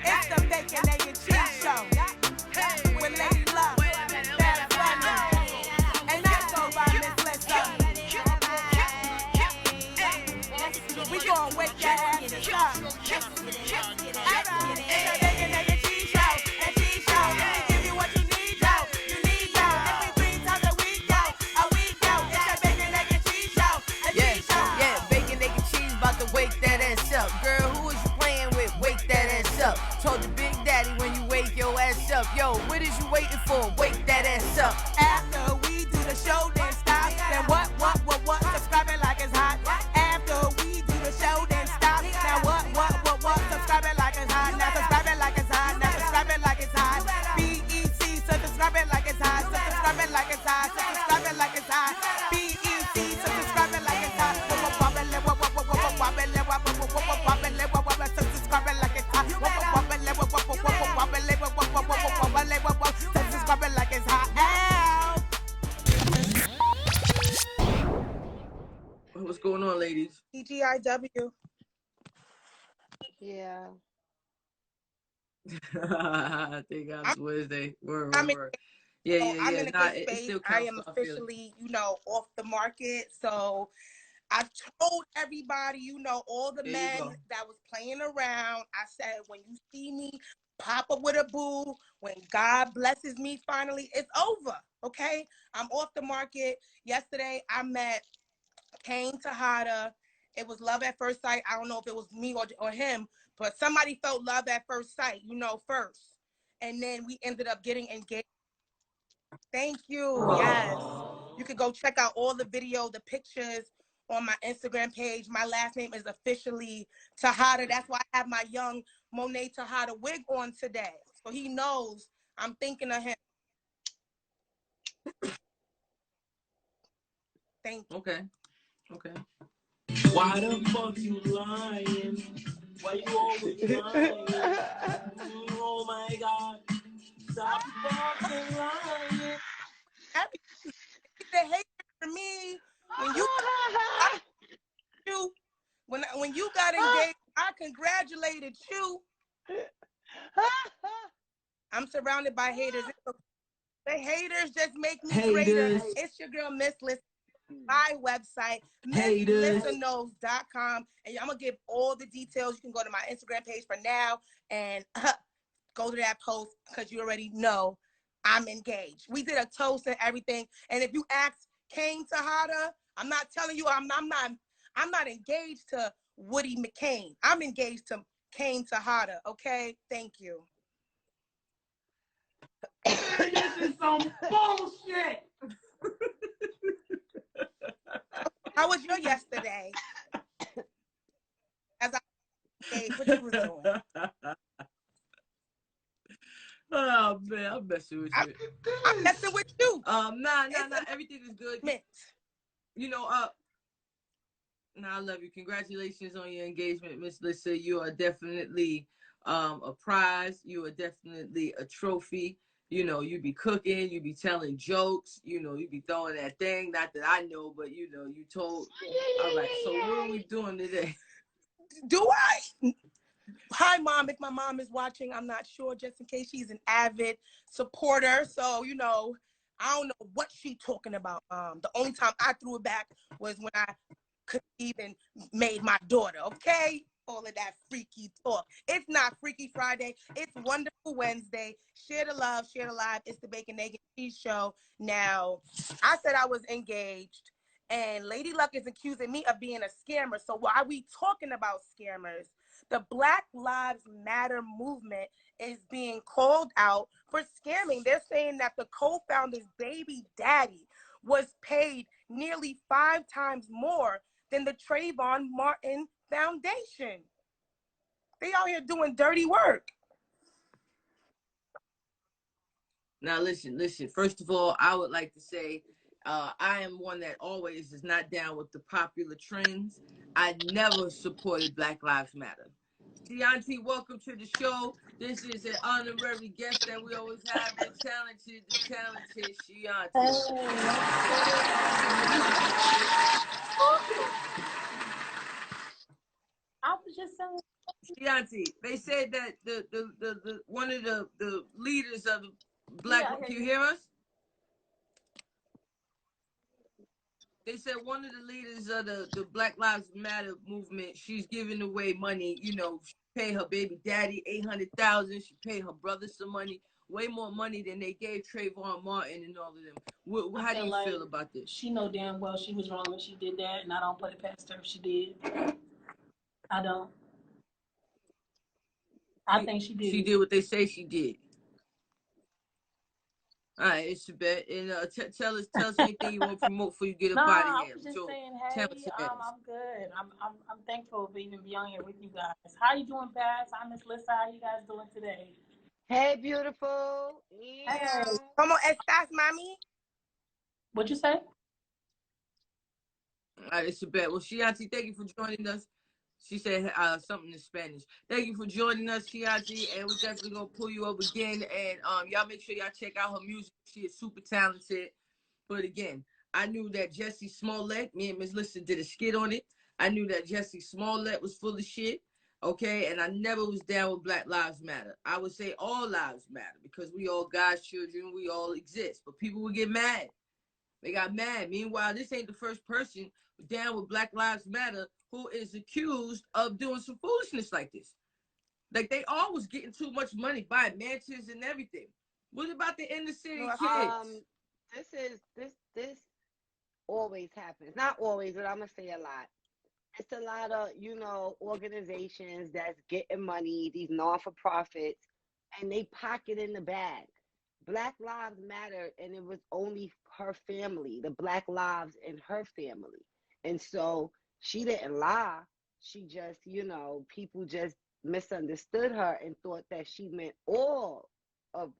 It's the Bacon, Egg, and Cheese Show with Lady Love, Bad Bunny, and I go by Miss Lissa. We gon' wake that ass up. It's the Bacon, Egg, and Cheese Show, and Cheese Show. We give you what you need, yo. You need, yo. Every 3 times a week, yo. It's the Bacon, Egg, and Cheese Show, and Cheese Show. Yeah, bacon, egg, and cheese, about to wake that ass up. Girl, who is you playing with? Wake that ass up. Told your big daddy when you wake your ass up. Yo, what is you waiting for? Wake that ass up. After we do the show, then stop. Then what? Subscribe it like it's hot. After we do the show, then stop. Now what? Subscribe it like it's hot. Now subscribe it like it's hot. Now subscribe it like it's hot. BEC, so subscribe it like it's hot. So subscribe it like it's hot. So subscribe it like it's hot. BEC, so subscribe it like it's hot. So subscribe it like it's hot. Subscribe it like it's hot. What's going on, ladies? TGIW. Yeah. I think it's Wednesday. Word. I'm Yeah. in a good It space. still I counts, am I feel it. officially, off the market. So I've told everybody, all the There you men go. that was playing around. I said, when you see me pop up with a boo, when God blesses me finally, it's over. Okay? I'm off the market. Yesterday, I met Kane Tejada. It was love at first sight. I don't know if it was me or him, but somebody felt love at first sight, first. And then we ended up getting engaged. Thank you. Yes. You could go check out all the video, the pictures on my Instagram page. My last name is officially Tejada. That's why I have my young Monet Tejada wig on today. So he knows I'm thinking of him. Thank you. Okay. Why the fuck you lying? Why you always lying? Oh my God. Stop fucking lying. The hate for me when you got engaged, I congratulated you. I'm surrounded by haters. The haters just make me greater. It's your girl, Miss Lissa. My website, MissLissaKnows.com. And I'm going to give all the details. You can go to my Instagram page for now and go to that post because you already know I'm engaged. We did a toast and everything. And if you ask Kane Tejada, I'm not telling you I'm not engaged to Woody McCain. I'm engaged to Kane Tejada. Okay? Thank you. This is some bullshit. How was your yesterday? As I what you was doing? Oh man, I'm messing with you. I'm messing with you. Nah. Everything is good. I love you. Congratulations on your engagement, Miss Lissa. You are definitely a prize. You are definitely a trophy. You be cooking, you be telling jokes, you be throwing that thing. Not that I know, but you told. All right, so what are we doing today? Do I? Hi, Mom. If my mom is watching, I'm not sure, just in case she's an avid supporter. So, I don't know what she's talking about. The only time I threw it back was when I could even made my daughter, okay? All of that freaky talk. It's not Freaky Friday. It's Wonderful Wednesday. Share the love, share the live. It's the Bacon, Egg, and Cheese Show. Now, I said I was engaged, and Lady Luck is accusing me of being a scammer. So why are we talking about scammers? The Black Lives Matter movement is being called out for scamming. They're saying that the co-founder's baby daddy was paid nearly 5 times more than the Trayvon Martin Foundation. They out here doing dirty work. Now, listen. First of all, I would like to say I am one that always is not down with the popular trends. I never supported Black Lives Matter. Chiyanti, welcome to the show. This is an honorary guest that we always have, the talented Chiyanti. I was just saying? Chiyanti, they said that the one of the leaders of the black. Yeah, Can you hear us? They said one of the leaders of the Black Lives Matter movement, she's giving away money. You know, she paid her baby daddy $800,000. She paid her brother some money, way more money than they gave Trayvon Martin and all of them. How do you feel about this? She know damn well she was wrong when she did that, and I don't put it past her if she did. I don't. I think she did. She did what they say she did. All right, it's a bet. And tell us anything you want to promote before you get up out of here. I was just saying, hey, I'm good. I'm thankful to even be on here with you guys. How you doing, Bass? I'm Miss Lissa. How you guys doing today? Hey, beautiful. Yeah. Hey, ¿Cómo estás, mami? What'd you say? All right, it's a bet. Well, Chiyanti, thank you for joining us. She said something in Spanish. Thank you for joining us, Chiyanti, and we're definitely gonna pull you up again. And y'all make sure y'all check out her music. She is super talented. But again, I knew that Jussie Smollett, me and Miss Lissa did a skit on it. I knew that Jussie Smollett was full of shit. Okay, and I never was down with Black Lives Matter. I would say all lives matter because we all God's children. We all exist. But people would get mad. They got mad. Meanwhile, this ain't the first person down with Black Lives Matter who is accused of doing some foolishness like this. Like, they always getting too much money, buying mansions and everything. What about the inner city kids? This always happens. Not always, but I'm gonna say a lot. It's a lot of, organizations that's getting money, these non-for-profits, and they pocket in the bag. Black Lives Matter, and it was only her family, the Black lives in her family. And so she didn't lie. She just, people just misunderstood her and thought that she meant all of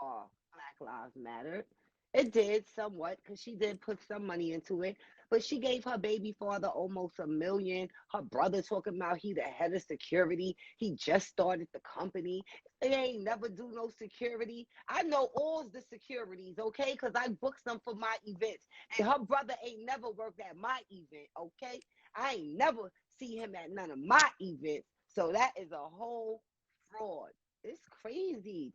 Black Lives Matter. It did somewhat because she did put some money into it, but she gave her baby father almost $1 million. Her brother talking about he the head of security. He just started the company. They ain't never do no security. I know all the securities, okay, because I booked them for my events. And her brother ain't never worked at my event, okay? I ain't never see him at none of my events. So that is a whole fraud. It's crazy.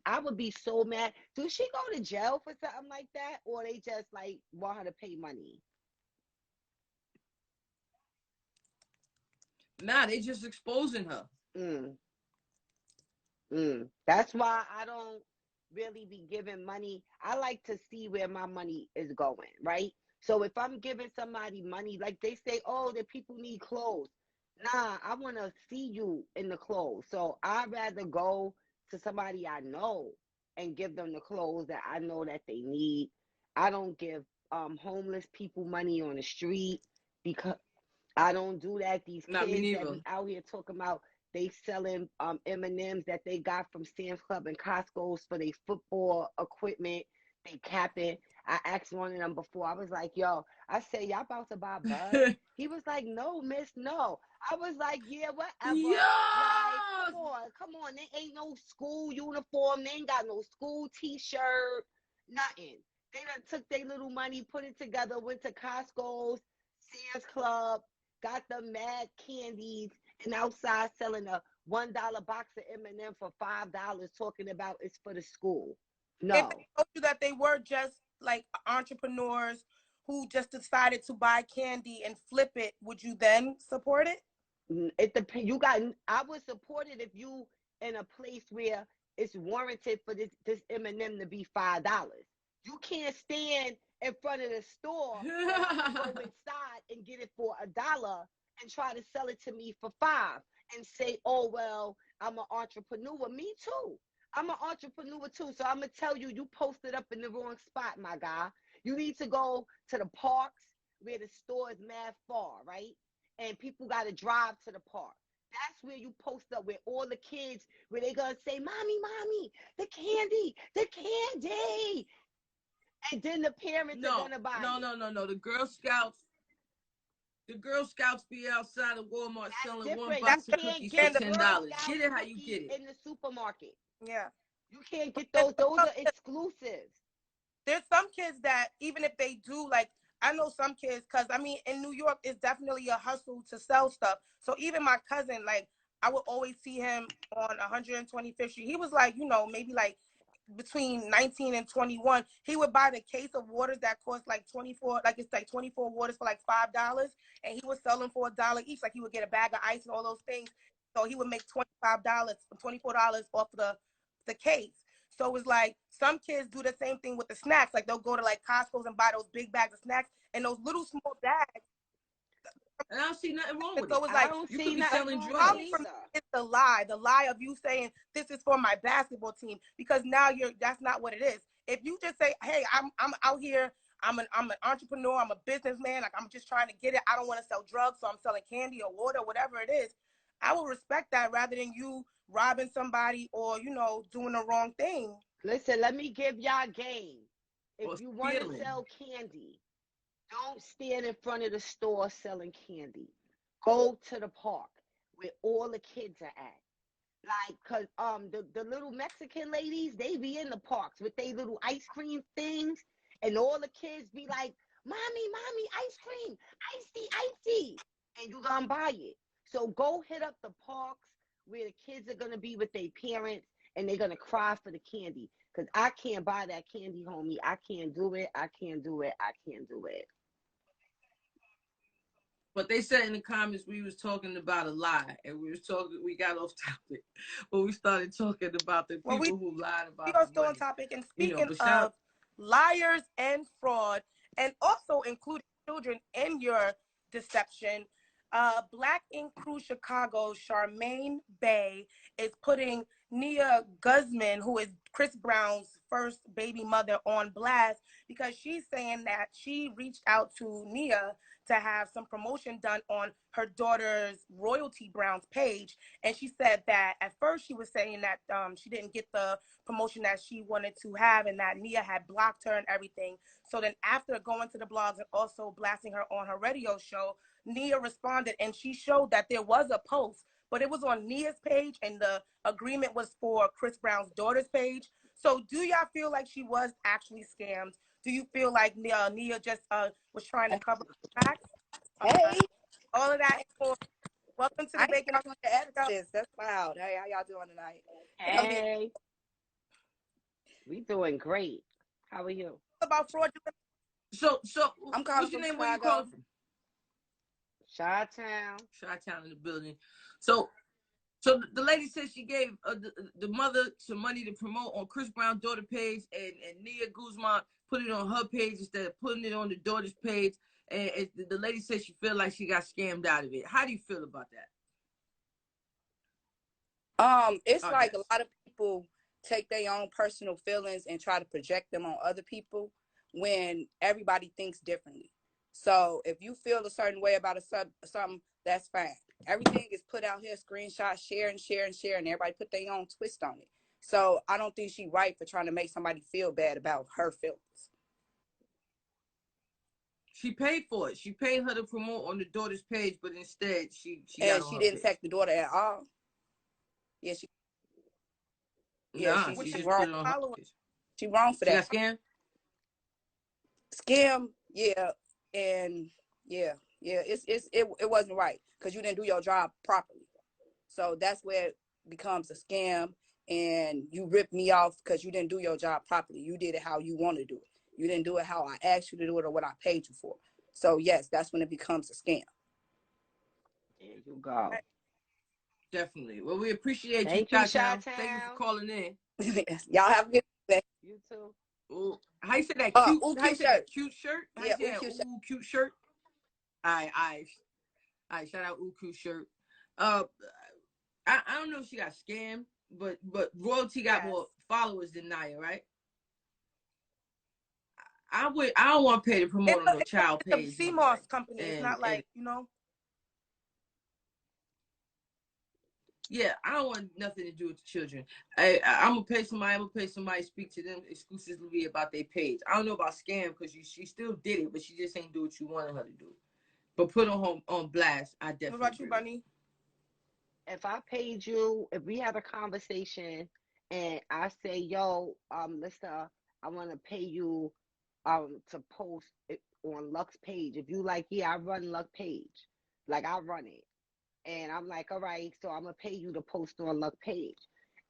I would be so mad. Do she go to jail for something like that? Or they just want her to pay money? Nah, they just exposing her. That's why I don't really be giving money. I like to see where my money is going, right? So if I'm giving somebody money, like they say, oh, the people need clothes. Nah, I want to see you in the clothes. So I'd rather go to somebody I know and give them the clothes that I know that they need. I don't give homeless people money on the street because I don't do that. These kids that be out here talking about they selling M&Ms that they got from Sam's Club and Costco's for their football equipment. They capping. I asked one of them before. I was like, yo, I said, y'all about to buy bud? He was like, no, miss, no. I was like, yeah, whatever. Yo! Like, come on. They ain't no school uniform. They ain't got no school t-shirt, nothing. They done took their little money, put it together, went to Costco's, Sam's Club, got them mad candies, and outside selling a $1 box of M&M for $5, talking about it's for the school. No. If they told you that they were just like entrepreneurs who just decided to buy candy and flip it, would you then support it? It depends. I would support it if you in a place where it's warranted for this M&M to be $5. You can't stand in front of the store and go inside and get it for $1 and try to sell it to me for $5 and say, oh, well, I'm an entrepreneur. Me too. I'm an entrepreneur too. So I'm going to tell you, you posted up in the wrong spot, my guy. You need to go to the parks where the store is mad far, right? And people got to drive to the park. That's where you post up with all the kids, where they going to say, mommy, the candy. And then the parents are going to buy it. No. The Girl Scouts be outside of Walmart selling one box of cookies for $10. Get it how you get it. In the supermarket. Yeah. You can't get those. Those are exclusives. There's some kids that even if they do, like, I know some kids, because I mean, in New York, it's definitely a hustle to sell stuff. So even my cousin, like, I would always see him on 125th Street. He was like, you know, maybe like between 19 and 21. He would buy the case of waters that cost like 24, like it's like 24 waters for like $5, and he would sell them for $1 each. Like he would get a bag of ice and all those things. So he would make $25, $24 off the case. So it was like some kids do the same thing with the snacks. Like they'll go to like Costco's and buy those big bags of snacks, and those little small bags. And I don't see nothing wrong with so it. it was like, don't You see could be nothing selling wrong drugs. with it either. It's the lie of you saying this is for my basketball team, because now that's not what it is. If you just say, hey, I'm out here, I'm an entrepreneur, I'm a businessman, like I'm just trying to get it. I don't want to sell drugs, so I'm selling candy or water, whatever it is. I will respect that rather than you robbing somebody or, you know, doing the wrong thing. Listen, let me give y'all game. If Or you want to stealing. sell candy, don't stand in front of the store selling candy. Go to the park where all the kids are at. Like, cause the little Mexican ladies, they be in the parks with their little ice cream things, and all the kids be like, mommy, ice cream, icy, and you gonna buy it. So go hit up the parks where the kids are gonna be with their parents, and they're gonna cry for the candy. Cause I can't buy that candy, homie. I can't do it. But they said in the comments we was talking about a lie, and we got off topic, but we started talking about the people who lied about we are still money. on topic. And You know, speaking of liars and fraud, and also including children in your deception, Black Ink Crew Chicago, Charmaine Bay, is putting Nia Guzman, who is Chris Brown's first baby mother, on blast because she's saying that she reached out to Nia to have some promotion done on her daughter's Royalty Brown's page. And she said that at first she was saying that she didn't get the promotion that she wanted to have, and that Nia had blocked her and everything. So then after going to the blogs and also blasting her on her radio show, Nia responded, and she showed that there was a post, but it was on Nia's page, and the agreement was for Chris Brown's daughter's page. So do y'all feel like she was actually scammed? Do you feel like Nia just was trying to cover the facts? Hey, All of that. Welcome to the I ain't Bacon talking to Accuses. That's loud. Hey, how y'all doing tonight? Hey, we doing great. How are you? About fraudulent. So I'm calling what's your from name? Where you Chicago. calling from? Chi-Town in the building. So the lady said she gave the mother some money to promote on Chris Brown's daughter page, and Nia Guzman put it on her page instead of putting it on the daughter's page. And the lady said she feel like she got scammed out of it. How do you feel about that? It's like a lot of people take their own personal feelings and try to project them on other people when everybody thinks differently. So if you feel a certain way about something, that's fine. Everything is put out here, screenshot, share, and everybody put their own twist on it. So I don't think she's right for trying to make somebody feel bad about her feelings. She paid for it. She paid her to promote on the daughter's page, but instead she didn't take the daughter at all. Yeah, she's wrong. She wrong for that. She got scam, yeah, and it wasn't right because you didn't do your job properly. So that's where it becomes a scam, and you ripped me off because you didn't do your job properly. You did it how you want to do it. You didn't do it how I asked you to do it or what I paid you for. So yes, that's when it becomes a scam. There you go. Definitely. Well, we appreciate Thank you, you, Chi-Town. Thank you for calling in. Y'all have a good day. You too. Ooh, how you say that? Cute. How you say that? Cute shirt. How Yeah, cute shirt. All right. Shout out cute shirt. I don't know if she got scammed, but Royalty got more followers than Nia, right? I don't want to pay to promote on no child page. It's a CMOS company. It's not like, you know. Yeah, I don't want nothing to do with the children. I'm gonna pay somebody. To speak to them exclusively about their page. I don't know about scam because she still did it, but she just ain't do what you wanted her to do. But put on blast, I definitely. What about you, Bunny? If I paid you, if we have a conversation and I say, yo, Lissa, I want to pay you to post on Luck's page. If you like, yeah, I run Luck page. Like, I run it. And I'm like, all right, so I'm going to pay you to post on Luck page.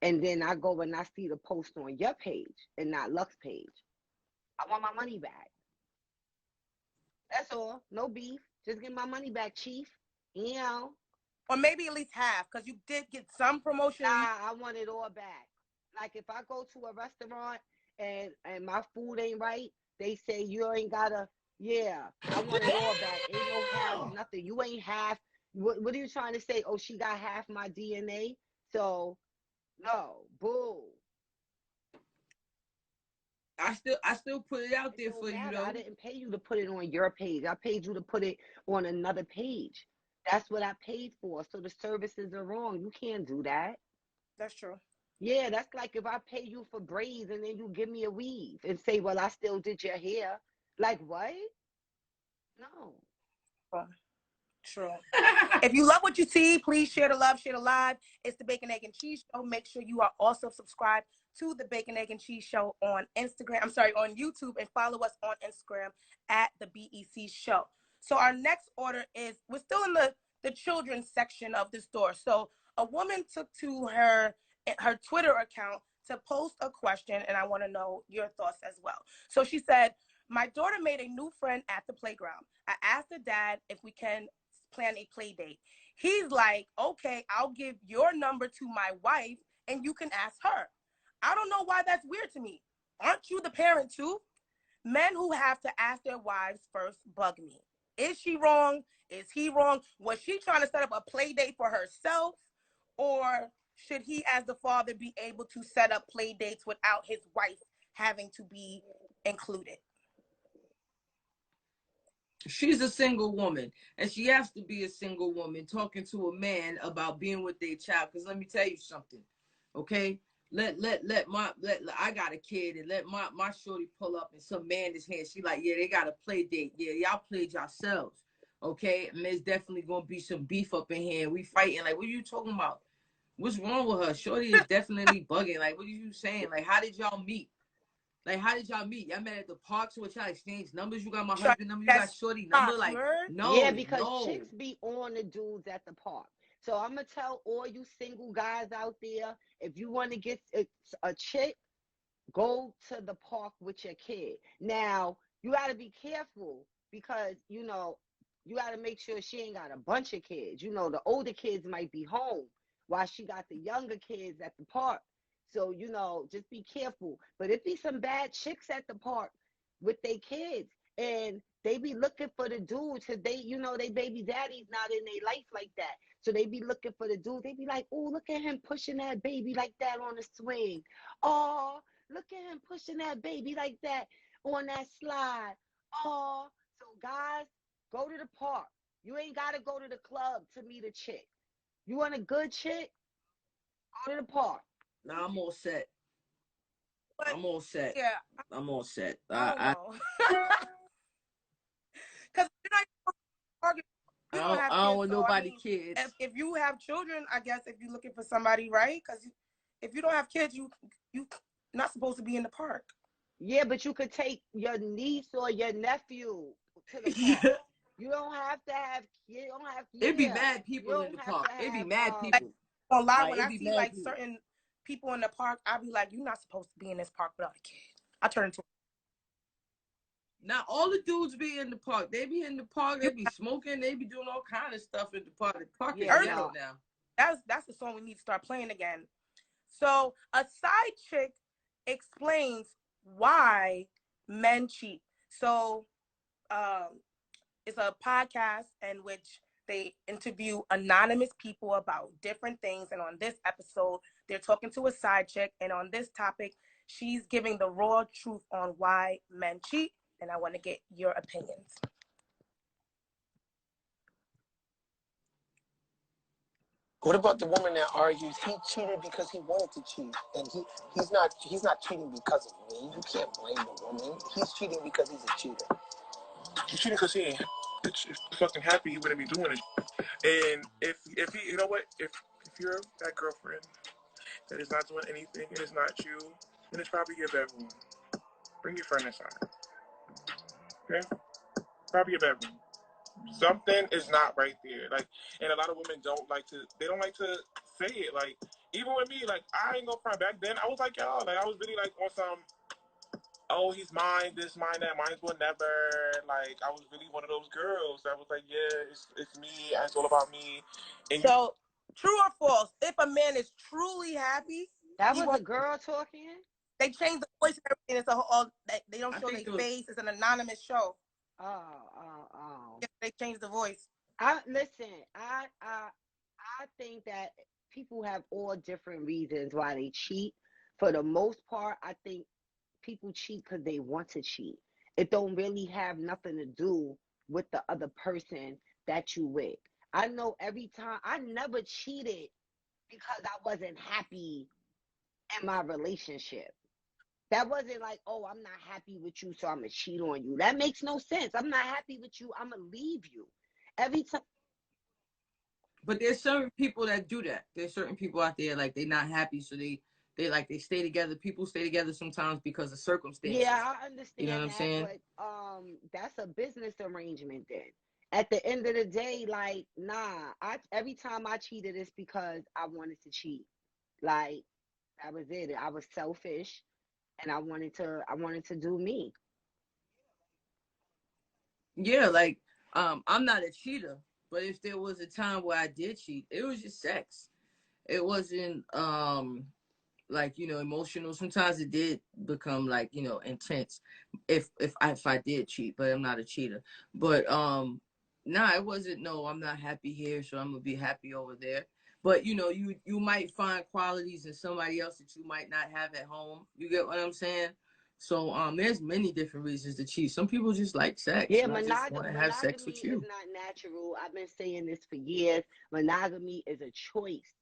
And then I go and I see the post on your page and not Luck's page. I want my money back. That's all. No beef. Just get my money back, Chief. You know. Or maybe at least half, because you did get some promotion. Nah, I want it all back. Like, if I go to a restaurant and my food ain't right, they say you ain't gotta, yeah, I want it all back. Ain't no half, nothing. You ain't half. What are you trying to say? Oh, she got half my DNA? So, no, boo. I still put it out there for you, though. I didn't pay you to put it on your page. I paid you to put it on another page. That's what I paid for. So the services are wrong. You can't do that. That's true. Yeah, that's like if I pay you for braids and then you give me a weave and say, well, I still did your hair. Like, what? No. True. If you love what you see, please share the love, share the live. It's the Bacon, Egg, and Cheese Show. Make sure you are also subscribed to the Bacon, Egg, and Cheese Show on on YouTube, and follow us on Instagram at the BEC Show. So our next order is, we're still in the children's section of the store. So a woman took to her Twitter account to post a question, and I want to know your thoughts as well. So she said, my daughter made a new friend at the playground. I asked her dad if we can plan a play date. He's like, okay, I'll give your number to my wife and you can ask her. I don't know why that's weird to me. Aren't you the parent too? Men who have to ask their wives first bug me. Is she wrong? Is he wrong? Was she trying to set up a play date for herself? Or should he, as the father, be able to set up play dates without his wife having to be included? She's a single woman, and she has to be a single woman talking to a man about being with their child. Because let me tell you something, okay? I got a kid, and let my shorty pull up, and some man is here. She like, yeah, they got a play date. Yeah, y'all played yourselves, okay? And there's definitely gonna be some beef up in here. We fighting. Like, what are you talking about? What's wrong with her? Shorty is definitely bugging. Like, what are you saying? Like, how did y'all meet? Like, how did y'all meet? Y'all met at the park, so what, y'all exchange numbers? You got my husband number, you got shorty number? Like, no. Yeah, because chicks be on the dudes at the park. So I'm going to tell all you single guys out there, if you want to get a chick, go to the park with your kid. Now, you got to be careful because, you know, you got to make sure she ain't got a bunch of kids. You know, the older kids might be home while she got the younger kids at the park. So, you know, just be careful. But it be some bad chicks at the park with their kids. And they be looking for the dudes because they, you know, they baby daddy's not in their life like that. So they be looking for the dude. They be like, oh, look at him pushing that baby like that on the swing. Oh, look at him pushing that baby like that on that slide. Oh, so guys, go to the park. You ain't got to go to the club to meet a chick. You want a good chick? Go to the park. No, I'm all set. I'm all set. Yeah. I'm all set. I because you I don't want nobody kids. If you have children, I guess if you're looking for somebody, right? Because if you don't have kids, you not supposed to be in the park. Yeah, but you could take your niece or your nephew to the park. Yeah. You don't have to have. You don't have. Yeah. It'd be mad people in the park. It'd be mad people. Like, online, when I see like people. Certain people in the park, I'll be like, you're not supposed to be in this park without a kid. I turn into. Now all the dudes be in the park. They be in the park. They be smoking. They be doing all kind of stuff in the park. The park is ghetto now. That's the song we need to start playing again. So a side chick explains why men cheat. So it's a podcast in which they interview anonymous people about different things. And on this episode, they're talking to a side chick. And on this topic, she's giving the raw truth on why men cheat. And I want to get your opinions. What about the woman that argues he cheated because he wanted to cheat, and he's not cheating because of me? You can't blame the woman. He's cheating because he's a cheater. He's cheating because he ain't fucking happy. He wouldn't be doing it. And if he, you know what, if you're that girlfriend that is not doing anything and it's not you, then it's probably your bedroom. Bring your friend inside. Okay? Probably a bedroom. Something is not right there. Like, and a lot of women don't like to say it. Like, even with me, like, I ain't gonna front. Back then, I was like, y'all, like, I was really like on some, oh, he's mine, this, mine, that, mine will never. Like, I was really one of those girls that was like, yeah, it's me, it's all about me. And so, true or false? If a man is truly happy, that was a girl talking. They changed the voice and everything. It's a whole. They don't show their face. It's an anonymous show. Oh. Yeah, they changed the voice. I think that people have all different reasons why they cheat. For the most part, I think people cheat because they want to cheat. It don't really have nothing to do with the other person that you with. I know every time I never cheated because I wasn't happy in my relationship. That wasn't like, oh, I'm not happy with you, so I'm going to cheat on you. That makes no sense. I'm not happy with you. I'm going to leave you. Every time. But there's certain people that do that. There's certain people out there, like, they're not happy, so they stay together. People stay together sometimes because of circumstances. Yeah, I understand. You know what I'm saying? But that's a business arrangement then. At the end of the day, like, nah, every time I cheated, it's because I wanted to cheat. Like, that was it. I was selfish. And I wanted to do me. Yeah, like, I'm not a cheater, but if there was a time where I did cheat, it was just sex. It wasn't like, you know, emotional. Sometimes it did become, like, you know, intense if I did cheat, but I'm not a cheater. But nah, it wasn't. No, I'm not happy here, so I'm gonna be happy over there. But, you know, you might find qualities in somebody else that you might not have at home. You get what I'm saying? So there's many different reasons to cheat. Some people just like sex. Yeah, I just want to have sex with you. Monogamy is not natural. I've been saying this for years. Monogamy is a choice.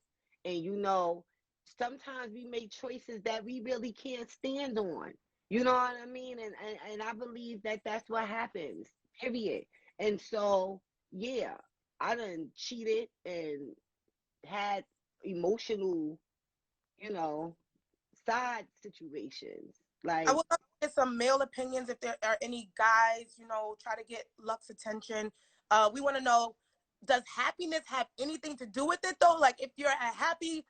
And, you know, sometimes we make choices that we really can't stand on. You know what I mean? And I believe that that's what happens, period. And so, yeah, I done cheated and had emotional, you know, side situations. Like, I would love to get some male opinions if there are any guys, you know, try to get Lux's attention. We want to know, does happiness have anything to do with it though? Like, if you're happy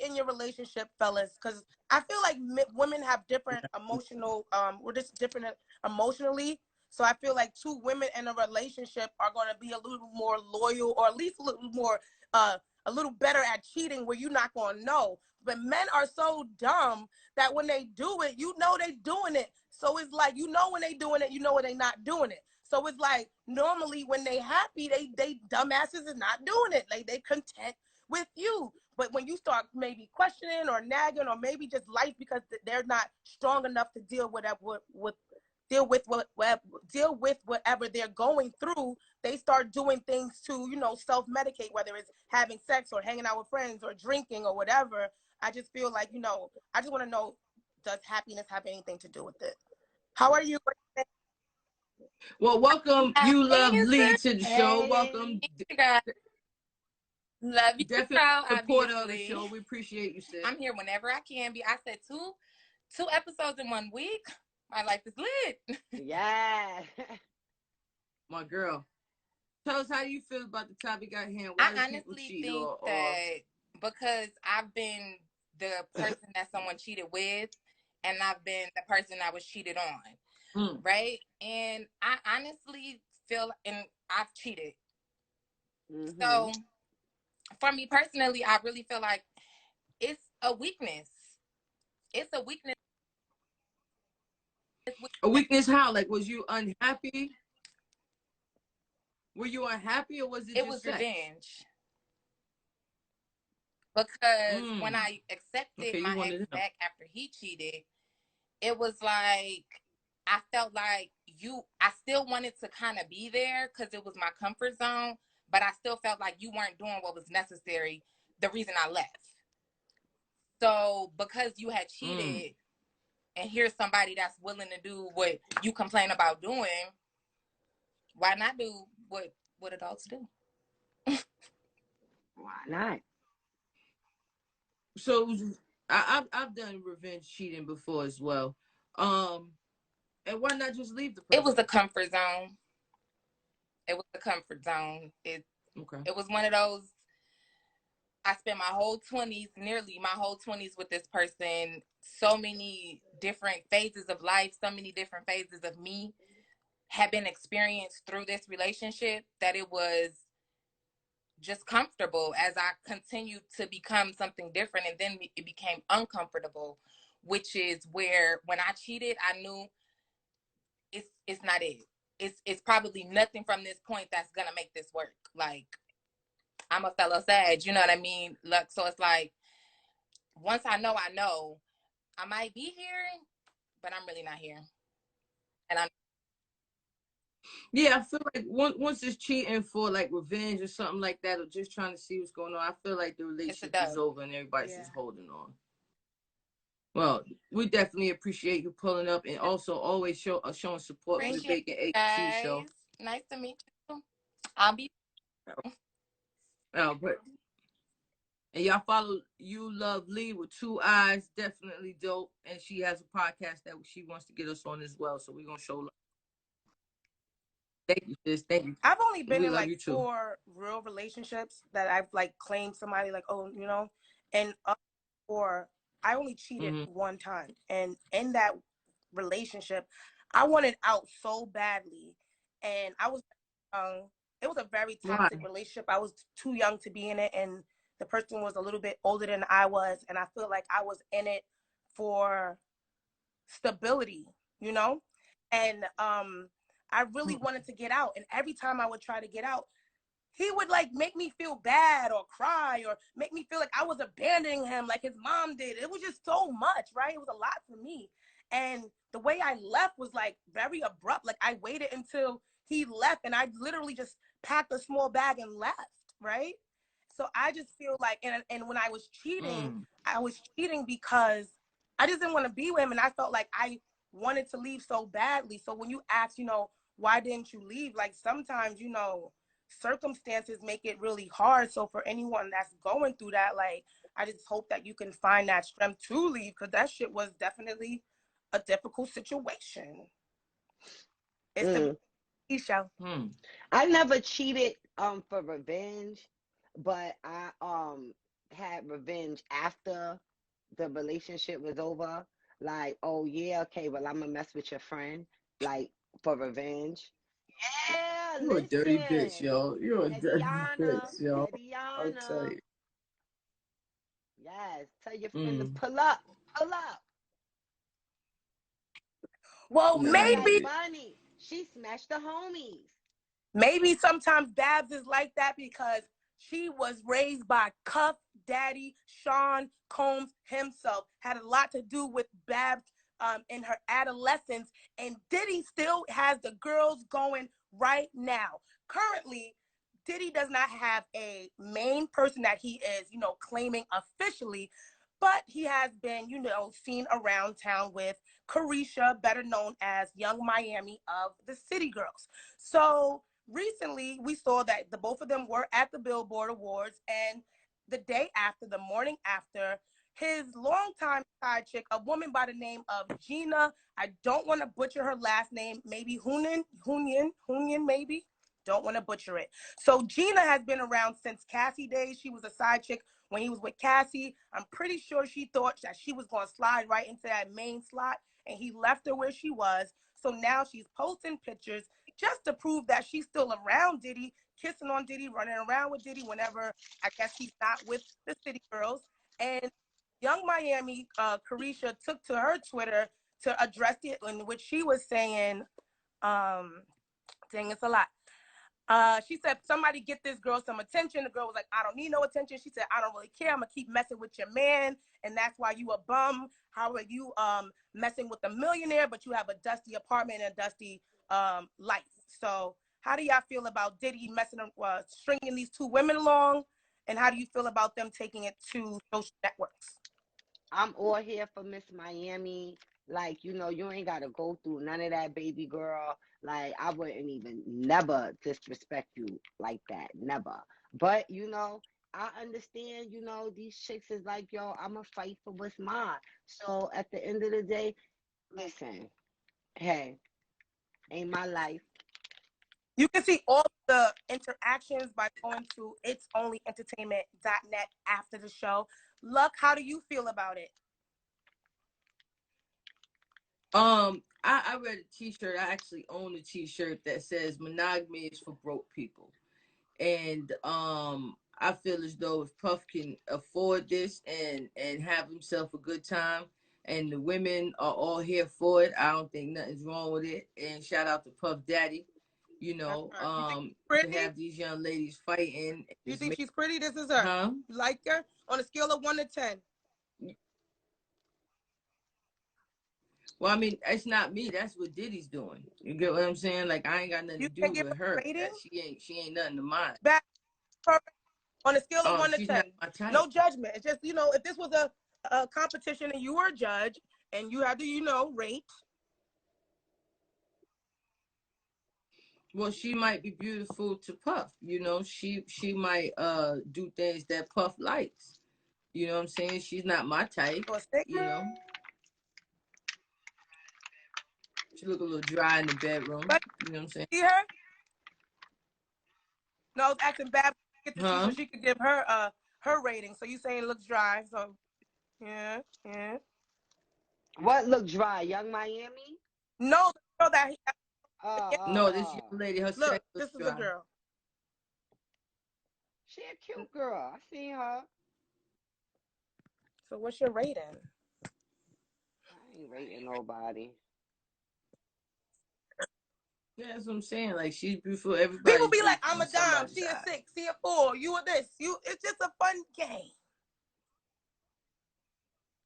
in your relationship, fellas, because I feel like women have different emotional, we're just different emotionally. So I feel like two women in a relationship are going to be a little more loyal, or at least a little more, a little better at cheating, where you're not going to know. But men are so dumb that when they do it, you know they doing it. So it's like, you know when they doing it, you know when they not doing it. So it's like, normally when they happy, they dumbasses is not doing it. Like, they content with you. But when you start maybe questioning or nagging, or maybe just life, because they're not strong enough to deal with whatever they're going through, they start doing things to, you know, self-medicate, whether it's having sex or hanging out with friends or drinking or whatever. I just feel like, you know, I just want to know, does happiness have anything to do with it? How are you? Well, welcome, you lovely, to the show. Welcome. Love you, definitely supporter of the show. We appreciate you, sis. I'm here whenever I can be. I said two episodes in 1 week. My life is lit. Yeah. My girl. Tell us, how you feel about the topic at hand? Why I honestly think that because I've been the person that someone cheated with, and I've been the person that was cheated on, right? And I honestly feel, and I've cheated. Mm-hmm. So for me personally, I really feel like it's a weakness. It's a weakness. A weakness how? Like, was you unhappy? Were you unhappy, or was it just was sex? Revenge. Because when I accepted my ex back after he cheated, it was like, I felt like I still wanted to kind of be there because it was my comfort zone, but I still felt like you weren't doing what was necessary, the reason I left. So because you had cheated, and here's somebody that's willing to do what you complain about doing, why not do what adults do? Why not? So I've done revenge cheating before as well. And why not just leave the person? It was a comfort zone. It was a comfort zone. It was one of those. I spent my whole 20s, nearly my whole 20s with this person. So many different phases of life, so many different phases of me had been experienced through this relationship that it was just comfortable as I continued to become something different. And then it became uncomfortable, which is where when I cheated, I knew it's not it. It's probably nothing from this point that's going to make this work. Like, I'm a fellow Sag, you know what I mean? Like, so it's like, once I know, I might be here, but I'm really not here. And yeah, I feel like once it's cheating for like revenge or something like that, or just trying to see what's going on, I feel like the relationship is over and everybody's just holding on. Well, we definitely appreciate you pulling up and also always showing support for the BEC Show. Nice to meet you. I'll be. But and y'all follow You Love Lee with 2 eyes, definitely dope. And she has a podcast that she wants to get us on as well. So we're gonna show love. Thank you, sis. Thank you. I've only been in like 4 real relationships that I've like claimed somebody like, oh, you know, and or I only cheated one time. And in that relationship, I wanted out so badly. And I was young. It was a very toxic relationship. I was too young to be in it. And the person was a little bit older than I was. And I feel like I was in it for stability, you know? And I really wanted to get out. And every time I would try to get out, he would like make me feel bad or cry or make me feel like I was abandoning him like his mom did. It was just so much, right? It was a lot for me. And the way I left was like very abrupt. Like I waited until he left and I literally just packed a small bag and left, right? So I just feel like, and when I was cheating because I just didn't want to be with him. And I felt like I wanted to leave so badly. So when you ask, you know, why didn't you leave? Like sometimes, you know, circumstances make it really hard. So for anyone that's going through that, like, I just hope that you can find that strength to leave, because that shit was definitely a difficult situation. It's the BEC Show. I never cheated for revenge, but I had revenge after the relationship was over. Like, oh yeah, okay, well I'm gonna mess with your friend, like for revenge. Yeah, you're a dirty bitch, yo. You're a dirty bitch, yo. I'll tell you. Yes, tell your friend to pull up. Well, maybe Bunny, she smashed the homies. Maybe sometimes Babs is like that because she was raised by Cuff Daddy Sean Combs himself. Had a lot to do with Babs in her adolescence, and Diddy still has the girls going right now. Currently, Diddy does not have a main person that he is, you know, claiming officially, but he has been, you know, seen around town with Keyshia, better known as Young Miami of the City Girls. So recently, we saw that the both of them were at the Billboard Awards, and the day after, the morning after, his longtime side chick, a woman by the name of Gina, I don't want to butcher her last name, maybe Hunnh, maybe. Don't want to butcher it. So Gina has been around since Cassie days. She was a side chick when he was with Cassie. I'm pretty sure she thought that she was going to slide right into that main slot, and he left her where she was. So now she's posting pictures just to prove that she's still around Diddy, kissing on Diddy, running around with Diddy whenever I guess he's not with the City Girls. And Young Miami, Keyshia, took to her Twitter to address it, in which she was saying, dang, it's a lot. She said, somebody get this girl some attention. The girl was like, I don't need no attention. She said, I don't really care. I'm going to keep messing with your man. And that's why you a bum. How are you messing with a millionaire, but you have a dusty apartment and a dusty life? So how do y'all feel about Diddy stringing these 2 women along? And how do you feel about them taking it to social networks? I'm all here for Miss Miami. Like, you know, you ain't got to go through none of that, baby girl. Like, I wouldn't even never disrespect you like that. Never. But, you know, I understand, you know, these chicks is like, yo, I'm going to fight for what's mine. So at the end of the day, listen, hey, ain't my life. You can see all the interactions by going to itsonlyentertainment.net after the show. Luck, how do you feel about it? I read a t-shirt. I actually own a t-shirt that says monogamy is for broke people. And I feel as though if Puff can afford this and have himself a good time, and the women are all here for it, I don't think nothing's wrong with it. And shout out to Puff Daddy, you know, to have these young ladies fighting. You think she's pretty? This is her. Huh? You like her? On a scale of 1 to 10. Well, I mean, it's not me. That's what Diddy's doing. You get what I'm saying? Like, I ain't got nothing to do with her. She ain't nothing to mine. Back on a scale of 1 to 10. No judgment. It's just, you know, if this was a competition and you were a judge and you had to, you know, rate. Well, she might be beautiful to Puff. You know, she might do things that Puff likes. You know what I'm saying? She's not my type. You know. She look a little dry in the bedroom. You know what I'm saying? See her? No, I was acting bad. So she could give her her rating. So you saying it looks dry? So yeah. What look dry? Young Miami? No, the girl that he. No, this young lady. Her look, this is a girl. She a cute girl. I seen her. So what's your rating? I ain't rating nobody. Yeah, that's what I'm saying. Like, she's beautiful. Everybody. People be like, I'm a dime, she a 6, she a 4, you a this. It's just a fun game.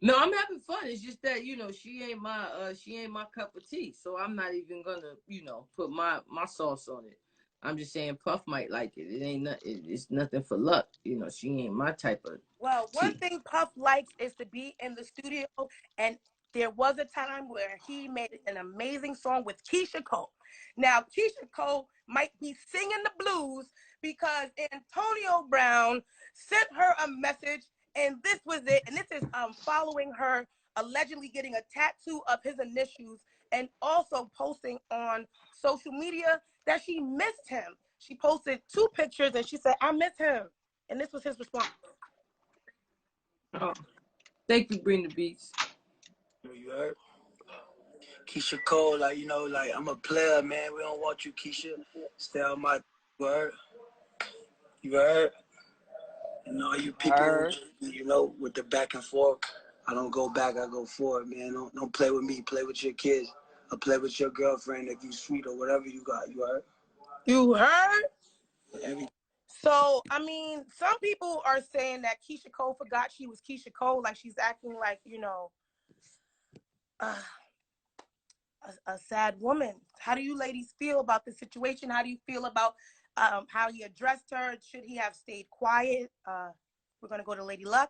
No, I'm having fun. It's just that, you know, she ain't my cup of tea. So I'm not even gonna, you know, put my sauce on it. I'm just saying Puff might like it. It ain't it's nothing for luck. You know, she ain't my type of Well, one thing Puff likes is to be in the studio, and there was a time where he made an amazing song with Keyshia Cole. Now, Keyshia Cole might be singing the blues because Antonio Brown sent her a message, and this was it. And this is following her allegedly getting a tattoo of his initials and also posting on social media that she missed him. She posted 2 pictures, and she said, I miss him. And this was his response. Oh, thank you, Bring the Beats. You heard? Keyshia Cole, like, you know, like, I'm a player, man. We don't want you, Keyshia. Stay on my word. You heard? And all you people, you know, with the back and forth, I don't go back, I go forward, man. Don't play with me. Play with your kids. Or play with your girlfriend if you sweet or whatever you got. You heard? You heard? So, I mean, some people are saying that Keyshia Cole forgot she was Keyshia Cole, like she's acting like, you know, a sad woman. How do you ladies feel about the situation? How do you feel about how he addressed her? Should he have stayed quiet? We're going to go to Lady Luck.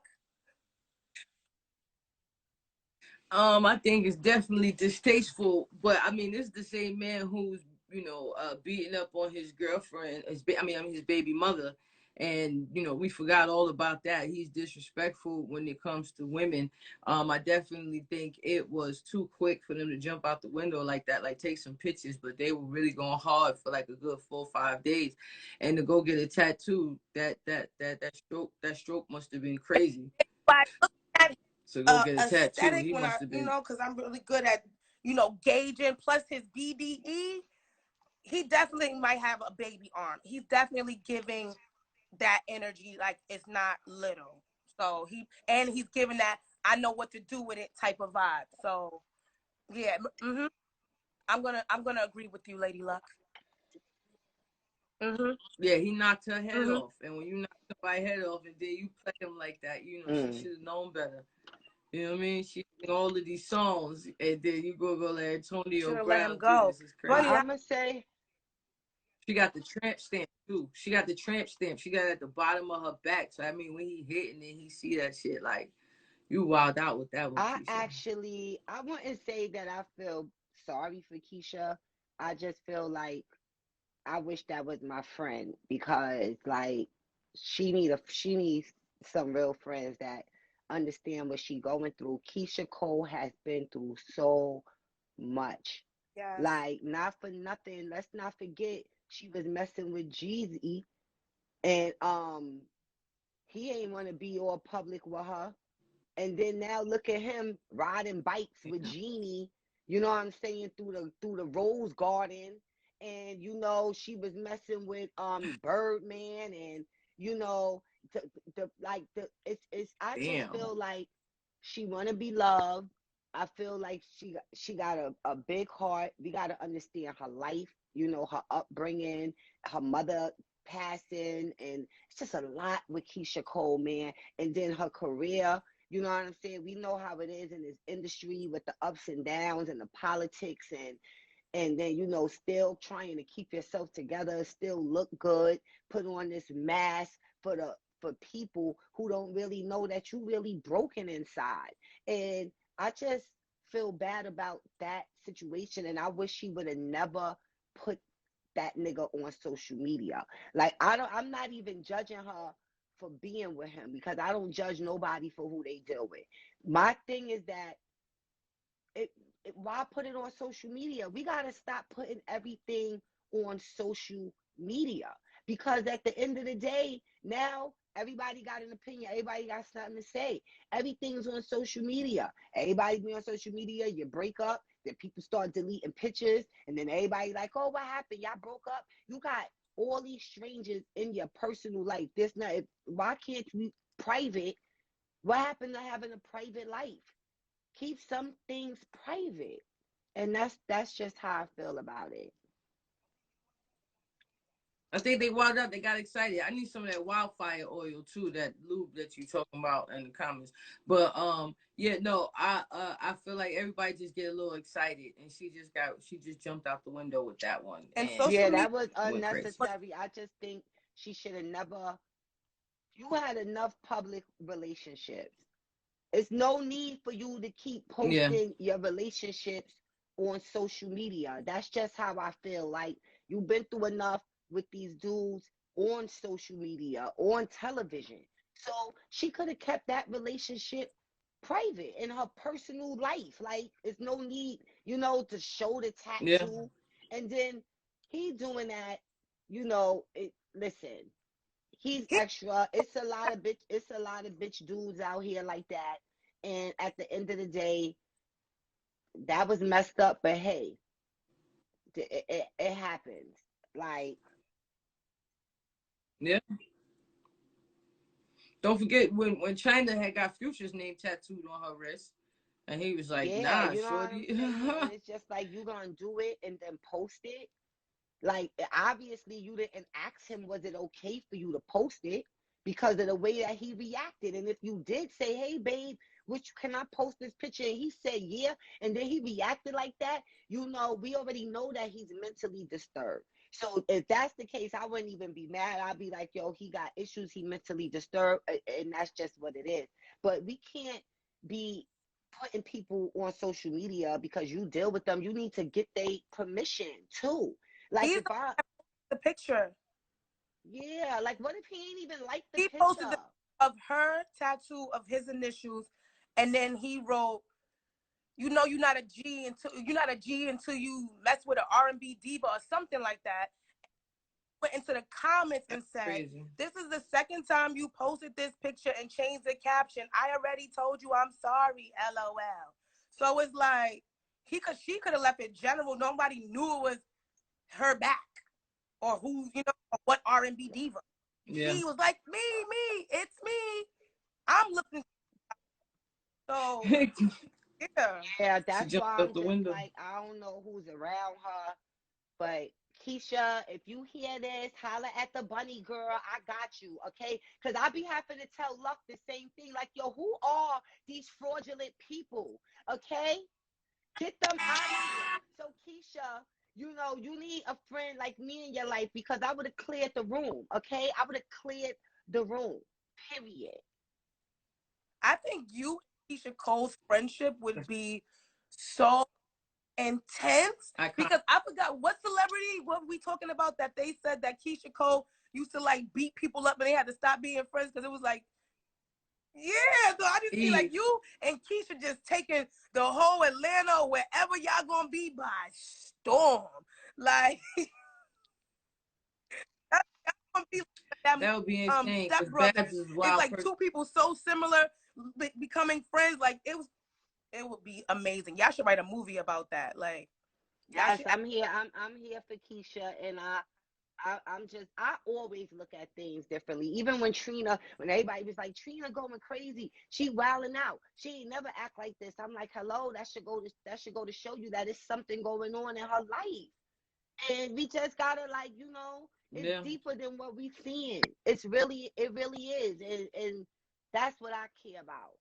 I think it's definitely distasteful, but I mean, this is the same man who's, you know, beating up on his girlfriend, his baby mother. And, you know, we forgot all about that. He's disrespectful when it comes to women. I definitely think it was too quick for them to jump out the window like that, like take some pictures, but they were really going hard for like a good 4 or 5 days. And to go get a tattoo, that stroke must have been crazy. So go get a tattoo. He must have been, you know, because I'm really good at, you know, gauging. Plus his BDE, he definitely might have a baby arm. He's definitely giving that energy like it's not little. So he's giving that I know what to do with it type of vibe. So yeah, I'm gonna agree with you, Lady Luck. Yeah, he knocked her head off, and when you knock somebody's head off and then you play him like that, you know, she should have known better. You know what I mean? She did all of these songs, and then you go like Antonio Brown. This is crazy. But I'm gonna say she got the tramp stamp too. She got the tramp stamp. She got it at the bottom of her back. So I mean, when he hit and then he see that shit, like you wild out with that one. I wouldn't say that I feel sorry for Keyshia. I just feel like I wish that was my friend because like she needs some real friends that understand what she's going through. Keyshia Cole has been through so much. Yes. Like, not for nothing. Let's not forget she was messing with Jeezy, and he ain't want to be all public with her. And then now look at him riding bikes with Jeannie, you know what I'm saying, through the Rose Garden. And you know, she was messing with Birdman, and you know, it's I just feel like she wanna be loved. I feel like she got a big heart. We gotta understand her life, you know, her upbringing, her mother passing, and it's just a lot with Keyshia Cole, man. And then her career, you know what I'm saying? We know how it is in this industry with the ups and downs and the politics, and then, you know, still trying to keep yourself together, still look good, put on this mask for people who don't really know that you really broken inside. And I just feel bad about that situation, and I wish she would have never put that nigga on social media. Like, I'm not even judging her for being with him, because I don't judge nobody for who they deal with. My thing is that why put it on social media? We got to stop putting everything on social media, because at the end of the day, now everybody got an opinion. Everybody got something to say. Everything's on social media. Everybody be on social media. You break up, then people start deleting pictures, and then everybody like, oh, what happened? Y'all broke up? You got all these strangers in your personal life. Why can't you private? What happened to having a private life? Keep some things private. And that's just how I feel about it. I think they wound up. They got excited. I need some of that wildfire oil too, that lube that you talking about in the comments. But yeah, no, I feel like everybody just get a little excited, and she just jumped out the window with that one. And yeah, that was unnecessary. I just think she should have never. You had enough public relationships. It's no need for you to keep posting your relationships on social media. That's just how I feel. Like, you've been through enough with these dudes on social media, on television. So she could have kept that relationship private in her personal life. Like, it's no need, you know, to show the tattoo. And then he doing that, you know, listen, he's extra. It's a lot of bitch dudes out here like that. And at the end of the day, that was messed up, but hey, it happens. Like, yeah. Don't forget when China had got Future's name tattooed on her wrist, and he was like, "Nah, you know shorty." and it's just like, you gonna do it and then post it. Like, obviously you didn't ask him, was it okay for you to post it, because of the way that he reacted. And if you did say, hey babe, can I post this picture? And he said, yeah. And then he reacted like that. You know, we already know that he's mentally disturbed. So if that's the case, I wouldn't even be mad. I'd be like, yo, he got issues. He mentally disturbed. And that's just what it is. But we can't be putting people on social media because you deal with them. You need to get their permission too. Like, if the picture. Yeah, like, what if he ain't even like the picture? He posted of her tattoo of his initials, and then he wrote, you know, you're not a G until you mess with an R&B diva or something like that. Went into the comments and said, this is the second time you posted this picture and changed the caption. I already told you I'm sorry, LOL. So it's like, she could have left it general. Nobody knew it was her back, or who, you know, what R&B diva. She was like, me, it's me. I'm looking. So yeah, that's why I'm just like, I don't know who's around her, but Keyshia, if you hear this, holla at the bunny girl. I got you, okay? Because I be having to tell Luck the same thing. Like, yo, who are these fraudulent people, okay? Get them out of here. So, Keyshia, you know, you need a friend like me in your life, because I would have cleared the room, okay? I would have cleared the room, period. I think you and Keyshia Cole's friendship would be so intense, because I forgot what celebrity, what were we talking about, that they said that Keyshia Cole used to like beat people up and they had to stop being friends because it was like, yeah. So I just see like you and Keyshia just taking the whole Atlanta or wherever y'all gonna be by storm. Like, That would be insane. Step Brothers. It's like two people so similar becoming friends. Like it would be amazing. Y'all should write a movie about that. Like, yes, I'm here. I'm here for Keyshia, and I always look at things differently. Even when everybody was like, Trina going crazy, she wilding out, she ain't never act like this. I'm like, hello, that should go to show you that it's something going on in her life. And we just gotta, like, it's deeper than what we seeing. It really is. And that's what I care about.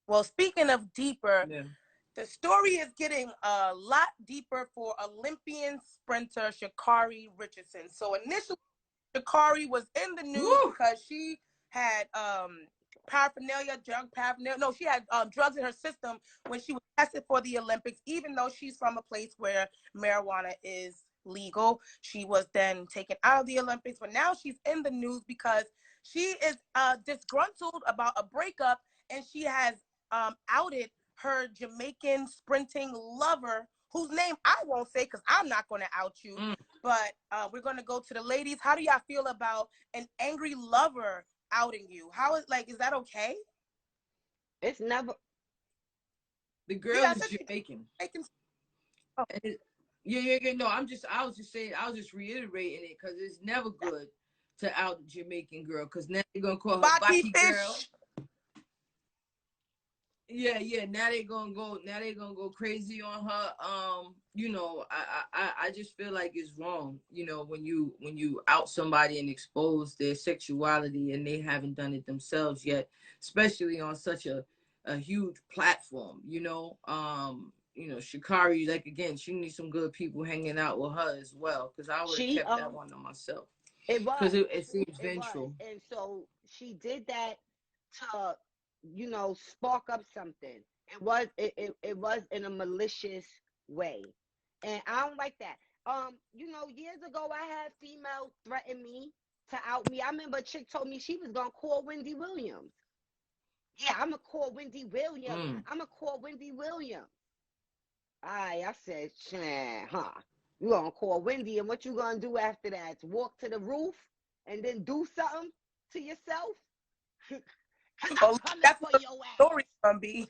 Well, speaking of deeper, the story is getting a lot deeper for Olympian sprinter Sha'Carri Richardson. So initially, Sha'Carri was in the news because she had drug paraphernalia. No, she had drugs in her system when she was tested for the Olympics, even though she's from a place where marijuana is legal. She was then taken out of the Olympics, but now she's in the news because she is disgruntled about a breakup, and she has outed her Jamaican sprinting lover, whose name I won't say because I'm not going to out you. But we're going to go to the ladies. How do y'all feel about an angry lover outing you? Is that okay? It's never. The girl is Jamaican. Oh. No, I was just reiterating it because it's never good to out a Jamaican girl because now they're going to call her Baki girl. Yeah. Now they're gonna go crazy on her. I just feel like it's wrong. When you out somebody and expose their sexuality and they haven't done it themselves yet, especially on such a huge platform. Sha'Carri, like, again, she needs some good people hanging out with her as well. Because I would have kept that one to myself. It was because it seems vengeful. And so she did that to spark up something. It was in a malicious way, and I don't like that. Years ago I had female threaten me to out me. I remember a chick told me she was gonna call Wendy Williams. Yeah, I'm gonna call Wendy Williams. I'm gonna call Wendy Williams. I said, you gonna call Wendy, and what you gonna do after that? Walk to the roof and then do something to yourself? Oh, that's what the story's gonna be.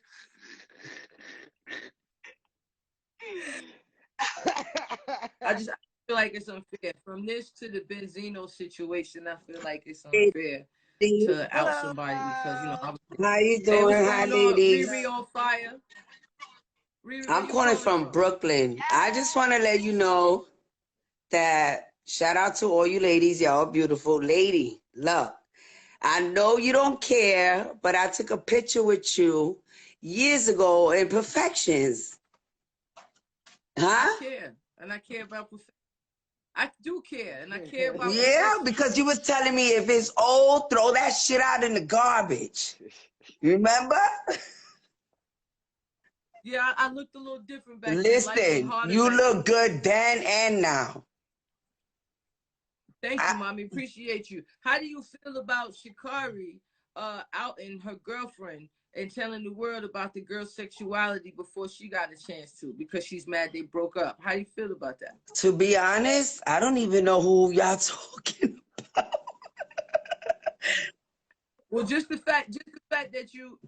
I feel like it's unfair. From this to the Benzino situation, I feel like it's unfair to out somebody because how you doing? Hi, ladies. Riri on fire. I'm calling from Brooklyn. I just want to let you know that shout out to all you ladies. Y'all beautiful. Lady, look. I know you don't care, but I took a picture with you years ago in Perfections. Huh? I care, and I care about perfection. I do care, and I care about perfection. Because you was telling me if it's old, throw that shit out in the garbage. Remember? Yeah, I looked a little different back then. Listen, you look good then and now. Thank you, Mommy. Appreciate you. How do you feel about Sha'Carri outing her girlfriend and telling the world about the girl's sexuality before she got a chance to because she's mad they broke up? How do you feel about that? To be honest, I don't even know who y'all talking about. Well, just the fact that you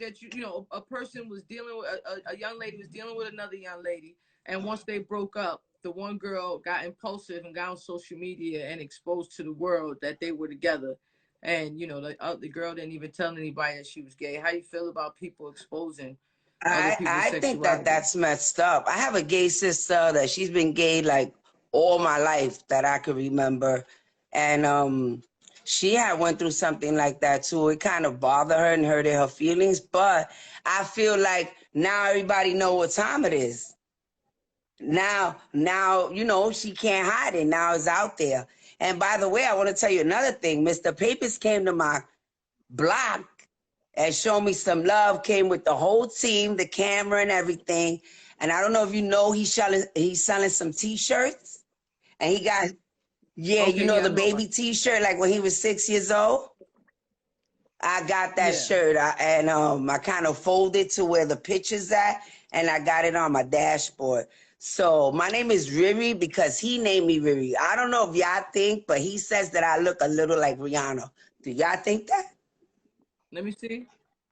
a person was dealing with a young lady was dealing with another young lady, and once they broke up, the one girl got impulsive and got on social media and exposed to the world that they were together. And, the girl didn't even tell anybody that she was gay. How you feel about people exposing other people's I think that's messed up. I have a gay sister that she's been gay like all my life that I could remember. And she had went through something like that too. It kind of bothered her and hurted her feelings. But I feel like now everybody know what time it is. Now, she can't hide it. Now it's out there. And by the way, I want to tell you another thing. Mr. Papers came to my block and showed me some love, came with the whole team, the camera and everything. And I don't know if you know, he's selling some T-shirts. And he got, the baby T-shirt, like when he was 6 years old. I got that shirt. I kind of folded to where the picture's at, and I got it on my dashboard. So my name is Riri because he named me Riri. I don't know if y'all think, but he says that I look a little like Rihanna. Do y'all think that? Let me see.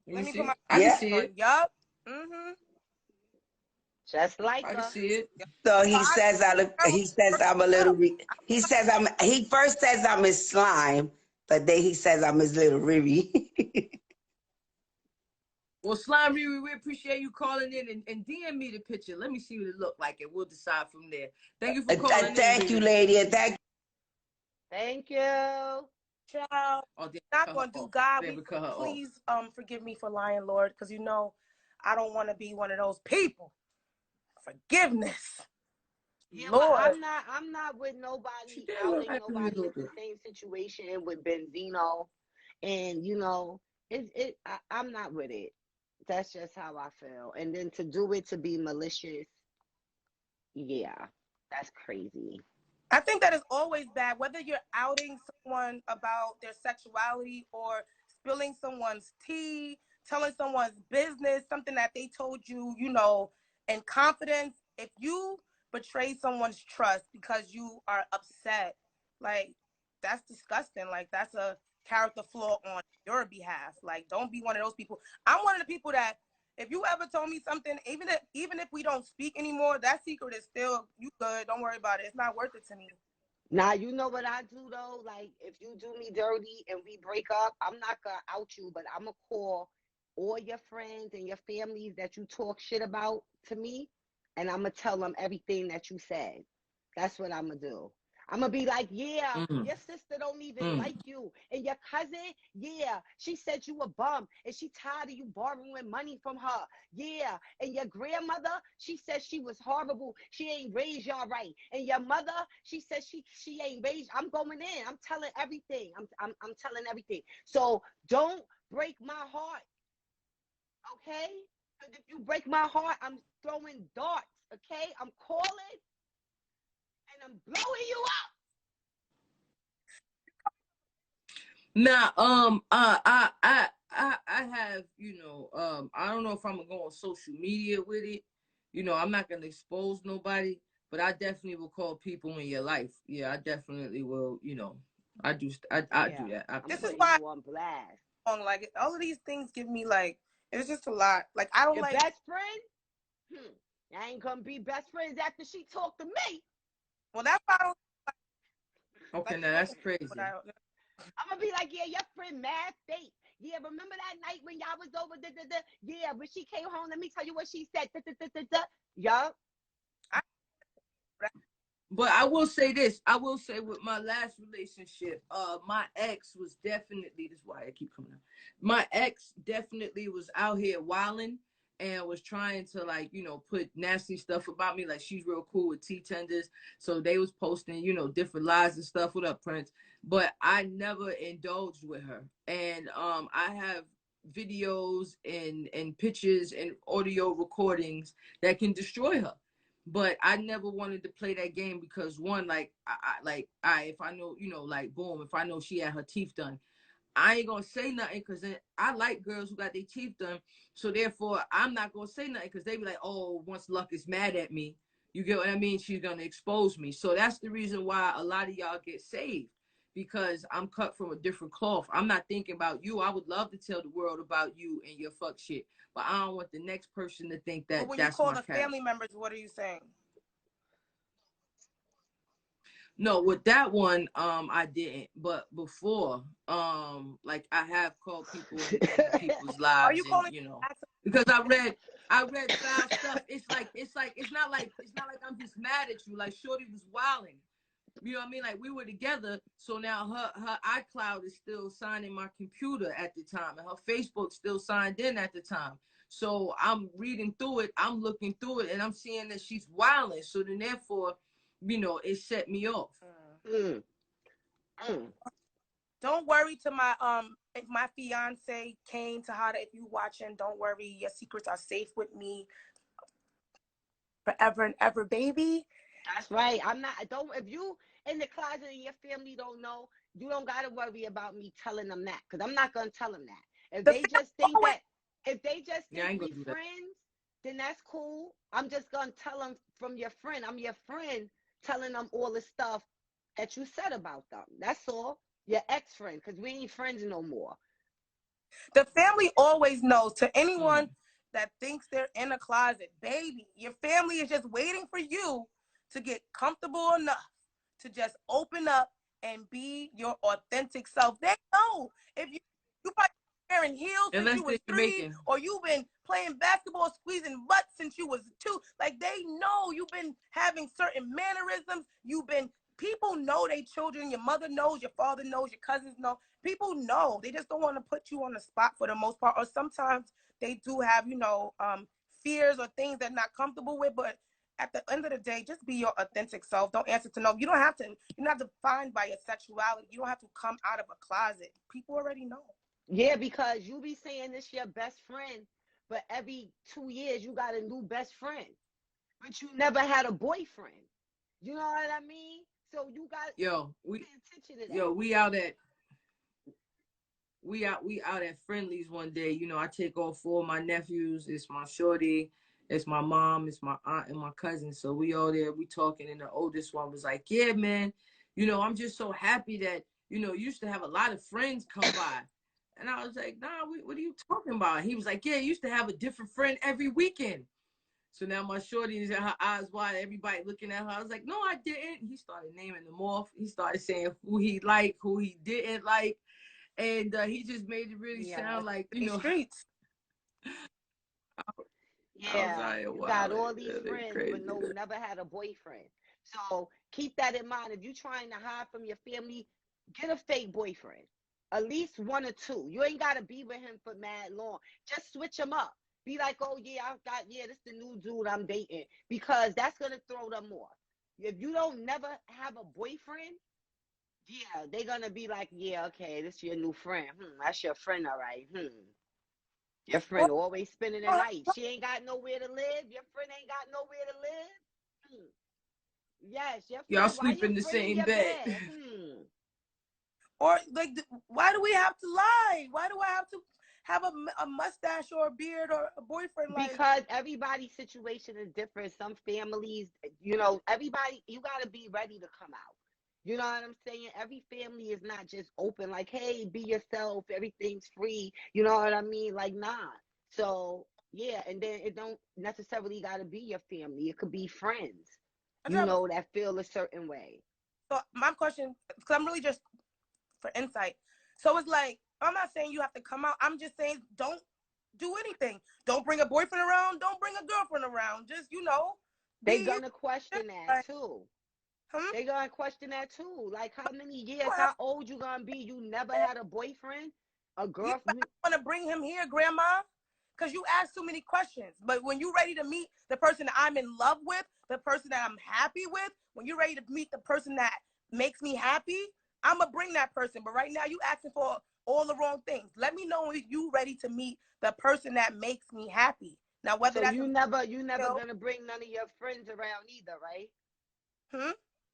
Let me put my I can see it. Yup. Just like I can her. see it. So he says I look. He says I'm a little. He says I'm. He first says I'm his slime, but then he says I'm his little Riri. Well, Slime Riri, we appreciate you calling in and DM me the picture. Let me see what it looked like, and we'll decide from there. Thank you for calling in. Thank you, lady, and Thank you. Child, not gonna do God. Please forgive me for lying, Lord, because you know I don't want to be one of those people. Forgiveness. Yeah, Lord. I'm not with nobody outing nobody. It's the same situation with Benzino, and you know, I'm not with it. That's just how I feel. And then to do it to be malicious, yeah, that's crazy. I think that is always bad, whether you're outing someone about their sexuality or spilling someone's tea, telling someone's business, something that they told you, you know, in confidence. If you betray someone's trust because you are upset, like, that's disgusting. Like, that's a character flaw on your behalf. Like, don't be one of those people. I'm one of the people that if you ever told me something, even if we don't speak anymore, that secret is still, you good. Don't worry about it. It's not worth it to me. Now, you know what I do, though? Like, if you do me dirty and we break up, I'm not going to out you, but I'm going to call all your friends and your families that you talk shit about to me, and I'm going to tell them everything that you said. That's what I'm going to do. I'm going to be like, yeah, your sister don't even like you. And your cousin, yeah, she said you a bum. And she tired of you borrowing money from her. Yeah. And your grandmother, she said she was horrible. She ain't raised y'all right. And your mother, she said she ain't raised. I'm going in. I'm telling everything. I'm telling everything. So don't break my heart. Okay? Because if you break my heart, I'm throwing darts. Okay? I'm calling. And I'm blowing you up. Now, I have, you know, I don't know if I'm gonna go on social media with it. You know, I'm not gonna expose nobody, but I definitely will call people in your life. Yeah, I definitely will. You know, I do that. This is why on blast. Like, all of these things give me like, it's just a lot. Like, I don't your like best friend. I ain't gonna be best friends after she talked to me. Well, that's why I don't. Okay, now that's crazy. I'm gonna be like, yeah, your friend mad fake. Yeah, remember that night when y'all was over? Yeah, when she came home, let me tell you what she said. Yup. But I will say this. I will say with my last relationship, my ex was definitely, this is why I keep coming out. My ex definitely was out here wilding and was trying to, like, you know, put nasty stuff about me. Like, she's real cool with tea tenders. So they was posting, you know, different lies and stuff. What up, Prince? But I never indulged with her. And I have videos and pictures and audio recordings that can destroy her. But I never wanted to play that game because, one, like, if I know, you know, like, boom, if I know she had her teeth done, I ain't gonna say nothing because I like girls who got their teeth done. So therefore, I'm not gonna say nothing because they be like, oh, once Luck is mad at me, you get what I mean? She's gonna expose me. So that's the reason why a lot of y'all get saved, because I'm cut from a different cloth. I'm not thinking about you. I would love to tell the world about you and your fuck shit, but I don't want the next person to think that. But when that's you call my the family members, what are you saying? No, with that one, I didn't. But before, like, I have called people in people's lives. Are you calling? You know, because I read foul stuff. It's not like I'm just mad at you. Like, shorty was wilding. You know what I mean? Like, we were together, so now her iCloud is still signed in my computer at the time, and her Facebook still signed in at the time. So I'm reading through it, I'm looking through it, and I'm seeing that she's wilding. So then, therefore, you know, it set me off. Don't worry to my if my fiance came to Hada, if you watching, don't worry, your secrets are safe with me forever and ever, baby. That's right. If you in the closet and your family don't know, you don't gotta worry about me telling them that, because I'm not gonna tell them that. If they just think we friends, then that's cool. I'm just gonna tell them from your friend. I'm your friend telling them all the stuff that you said about them. That's all. Your ex-friend, because we ain't friends no more. The family always knows. To anyone that thinks they're in a closet, baby, your family is just waiting for you to get comfortable enough to just open up and be your authentic self. They know if you probably wearing heels since you was 3, or you've been playing basketball, squeezing butts since you was 2. Like, they know you've been having certain mannerisms. People know they children. Your mother knows, your father knows, your cousins know. People know. They just don't want to put you on the spot for the most part. Or sometimes they do have, fears or things they're not comfortable with. But at the end of the day, just be your authentic self. Don't answer to no. You're not defined by your sexuality. You don't have to come out of a closet. People already know. Yeah, because you be saying this your best friend, but every 2 years you got a new best friend. But you never had a boyfriend. You know what I mean? So you got we out at Friendly's one day. I take off 4 of my nephews. It's my shorty, it's my mom, it's my aunt, and my cousin. So we all there, we talking, and the oldest one was like, yeah, man, I'm just so happy that, you used to have a lot of friends come by. And I was like, nah, what are you talking about? He was like, yeah, you used to have a different friend every weekend. So now my shorty is her eyes wide, everybody looking at her. I was like, no, I didn't. He started naming them off. He started saying who he liked, who he didn't like. And he just made it really sound like, streets. Yeah, like, wow, you got all these friends, but never had a boyfriend. So keep that in mind. If you're trying to hide from your family, get a fake boyfriend. At least 1 or 2. You ain't got to be with him for mad long. Just switch him up. Be like, oh, yeah, this the new dude I'm dating. Because that's going to throw them off. If you don't never have a boyfriend, yeah, they're going to be like, yeah, okay, this is your new friend. That's your friend, all right. Your friend always spending the night. She ain't got nowhere to live. Your friend ain't got nowhere to live. Yes, your friend. Y'all sleep in the same bed. Or, like, why do we have to lie? Why do I have to have a mustache or a beard or a boyfriend? Because everybody's situation is different. Some families, everybody, you got to be ready to come out. You know what I'm saying? Every family is not just open, like, hey, be yourself, everything's free. You know what I mean? Like, nah. So, yeah, and then it don't necessarily got to be your family. It could be friends, that feel a certain way. So my question, because I'm really just for insight. So it's like, I'm not saying you have to come out. I'm just saying don't do anything. Don't bring a boyfriend around. Don't bring a girlfriend around. Just, They're going to question that, too. They're going to question that, too. Like, how many years, how old you going to be? You never had a boyfriend, a girlfriend? You want to bring him here, Grandma? Because you ask too many questions. But when you're ready to meet the person that I'm in love with, the person that I'm happy with, when you're ready to meet the person that makes me happy, I'm going to bring that person. But right now, you asking for all the wrong things. Let me know when you ready to meet the person that makes me happy. Now, whether that's you never gonna bring none of your friends around either, right?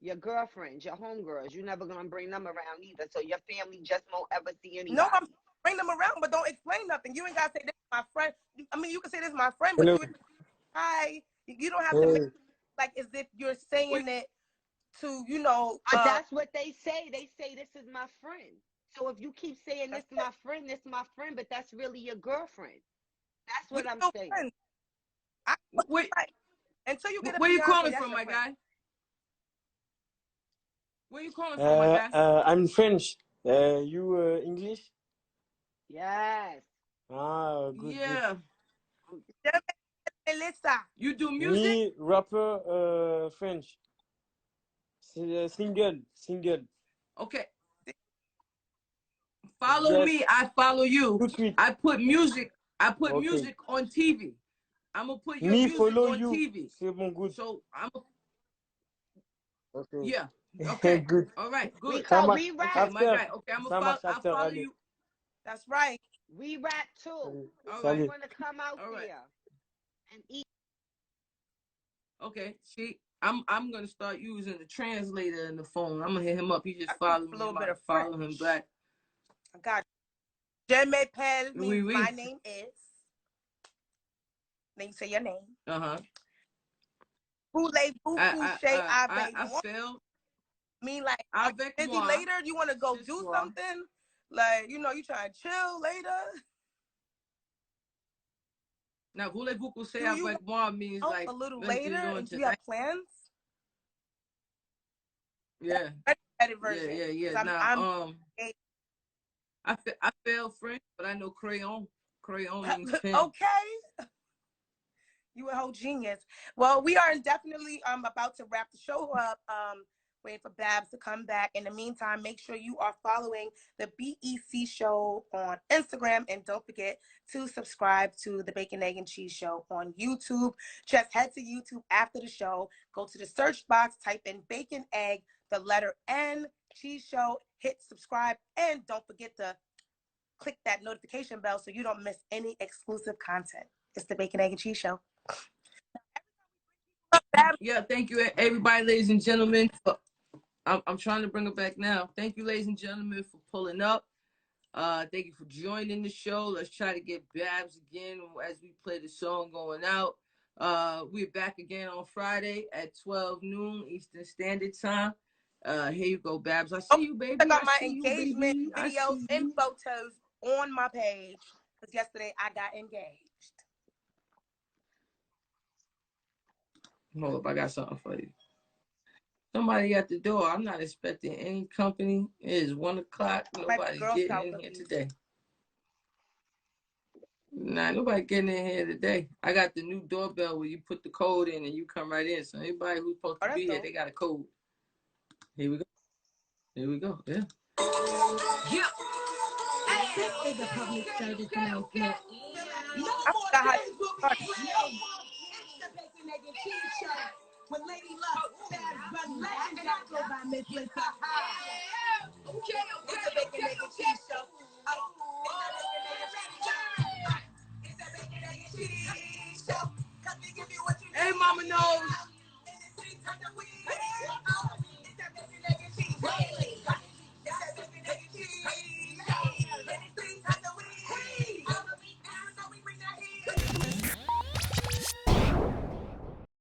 Your girlfriends, your homegirls, you never gonna bring them around either. So your family just won't ever see anybody. No, I'm bring them around, but don't explain nothing. You ain't gotta say this is my friend. I mean, you can say this is my friend, but hi. You don't have to make like as if you're saying it to, But that's what they say. They say this is my friend. So if you keep saying this is my friend, but that's really your girlfriend. That's what I'm saying. Until you get where you calling from, my guy? Where you calling from, my guy? I'm French. You English? Yes. Ah, good. Yeah. Good. You do music? Me, rapper, French. Single. Okay. Follow me. I follow you. I put music on TV. I'm gonna put your music on TV. C'est bon, good. So I'm. Okay. Yeah. Okay. Good. All right. Good. We rap. Okay, my guy. Okay, I'll follow you. That's right. We rap too. All right. You want to come out there and eat. Okay. See, I'm gonna start using the translator in the phone. I'm gonna hit him up. He just followed me. I'm about to follow him back. I got you. Je m'appelle means my name is. Then you say your name. I failed. Mean like, are you busy later? You want to go do something? Like, you know, you trying to chill later? Now, voulez-vous coucher avec moi means like a little later. Do you have plans? Yeah. Yeah. Now, I failed French, but I know crayon. Crayon means pen. Okay. You a whole genius. Well, we are definitely about to wrap the show up. Waiting for Babs to come back. In the meantime, make sure you are following the BEC Show on Instagram, and don't forget to subscribe to the Bacon, Egg, and Cheese Show on YouTube. Just head to YouTube after the show, go to the search box, type in Bacon, Egg, the letter N, Cheese Show, hit subscribe, and don't forget to click that notification bell so you don't miss any exclusive content. It's the Bacon, Egg, and Cheese Show. Yeah, thank you, everybody, ladies and gentlemen. I'm trying to bring it back now. Thank you, ladies and gentlemen, for pulling up. Thank you for joining the show. Let's try to get Babs again as we play the song going out. We're back again on Friday at 12 noon Eastern Standard Time. Here you go, Babs. I see you, baby. I got my engagement videos and photos on my page because yesterday I got engaged. Hold up, I got something for you. Somebody at the door. I'm not expecting any company. It is 1 o'clock. Nobody's getting in here today. Nah, nobody getting in here today. I got the new doorbell where you put the code in and you come right in. So anybody who's supposed to be here, they got a code. Here we go. Here we go. Yeah. Yeah. This is a public service announcement. I forgot how to It's the Bacon, Egg, and Cheese Show. With Lady Luck, Babs, Bunny, and I go by Miss Lissa. It's the Bacon, Egg, and Cheese Show. It's the Bacon, Egg, and Cheese Show. Hey, Mama knows.